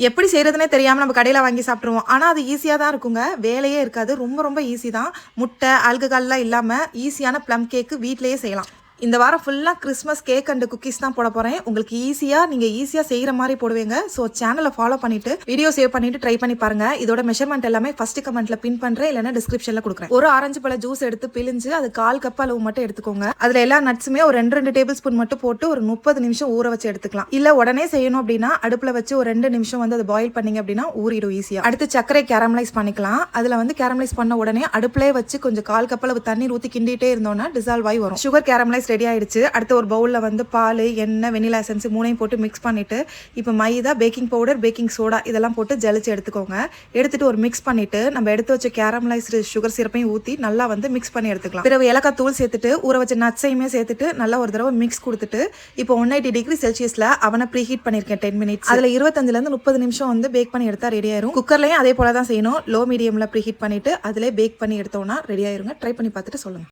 எப்படி செய்கிறதுனே தெரியாமல் நம்ம கடையில் வாங்கி சாப்பிட்ருவோம். ஆனால் அது ஈஸியாக தான் இருக்குங்க, வேலையே இருக்காது. ரொம்ப ரொம்ப ஈஸி தான். முட்டை ஆல்கஹால்லாம் இல்லாமல் ஈஸியான ப்ளம் கேக்கு வீட்டிலேயே செய்யலாம். இந்த வாரம் ஃபுல்லாக கிறிஸ்மஸ் கேக் அண்ட் குக்கீஸ் தான் போட போகிறேன். உங்களுக்கு நீங்கள் ஈஸியாக செய்கிற மாதிரி போடுவீங்க. ஸோ சேனலை ஃபாலோ பண்ணிவிட்டு வீடியோ சேவ் பண்ணிவிட்டு ட்ரை பண்ணி பாருங்கள். இதோட மெஷர்மெண்ட் எல்லாமே ஃபஸ்ட்டு கமெண்ட்டில் பின் பண்ணுறேன், இல்லைன்னா டிஸ்கிரிப்ஷனில் கொடுக்குறேன். ஒரு ஆரஞ்சு பழ ஜூஸ் எடுத்து பிழிஞ்சு அது 1/4 கப் அளவு மட்டும் எடுத்துக்கோங்க. அதில் எல்லா நட்ஸுமே ஒரு 2 டேபிள் ஸ்பூன் மட்டும் போட்டு ஒரு 30 நிமிஷம் ஊற வச்சு எடுத்துக்கலாம். இல்லை உடனே செய்யணும் அப்படின்னா அடுப்பில் வச்சு ஒரு 2 நிமிஷம் அது பாயில் பண்ணிங்க அப்படின்னா ஊறிடும் ஈஸியாக. அடுத்து சர்க்கரை கேரமலைஸ் பண்ணிக்கலாம். அதில் கேரமலைஸ் பண்ண உடனே அடுப்பிலே வச்சு கொஞ்சம் 1/4 கப் அளவு தண்ணி ஊற்றி கிண்டிகிட்டே இருந்தோம்னா டிசால்வ் ஆகி வரும். சுகர் கேரமலைஸ் ரெடி ஆயிடுச்சு. அடுத்து ஒரு பவுலில் பால், எண்ணெய், வெனிலா எசன்ஸ் 3 போட்டு மிக்ஸ் பண்ணிவிட்டு இப்போ மைதா, பேக்கிங் பவுடர், பேக்கிங் சோடா இதெல்லாம் போட்டு ஜலிச்சு எடுத்துக்கோங்க. எடுத்துட்டு ஒரு மிக்ஸ் பண்ணிவிட்டு நம்ம எடுத்து வச்ச கேரமலைஸ்டு சுகர் சிரப்பையும் ஊற்றி நல்லா மிக்ஸ் பண்ணி எடுத்துக்கலாம். பிறகு ஏலக்காய் தூள் சேர்த்துட்டு ஊற வச்ச நட்ஸையுமே சேர்த்துட்டு நல்லா ஒரு தடவை மிக்ஸ் கொடுத்துட்டு இப்போ 180 டிகிரி செல்சியஸில் அவனை ப்ரீ ஹீட் பண்ணியிருக்கேன் 10 மினிட்ஸ். அதில் 25லேருந்து 30 நிமிஷம் பேக் பண்ணி எடுத்தால் ரெடி ஆயிரும். குக்கர்லையும் அதே போல தான் செய்யணும். லோ மீடியமில் ப்ரீ ஹீட் பண்ணிவிட்டு அதிலே பேக் பண்ணி எடுத்தோம்னா ரெடி ஆயிருங்க. ட்ரை பண்ணி பார்த்துட்டு சொல்லுங்கள்.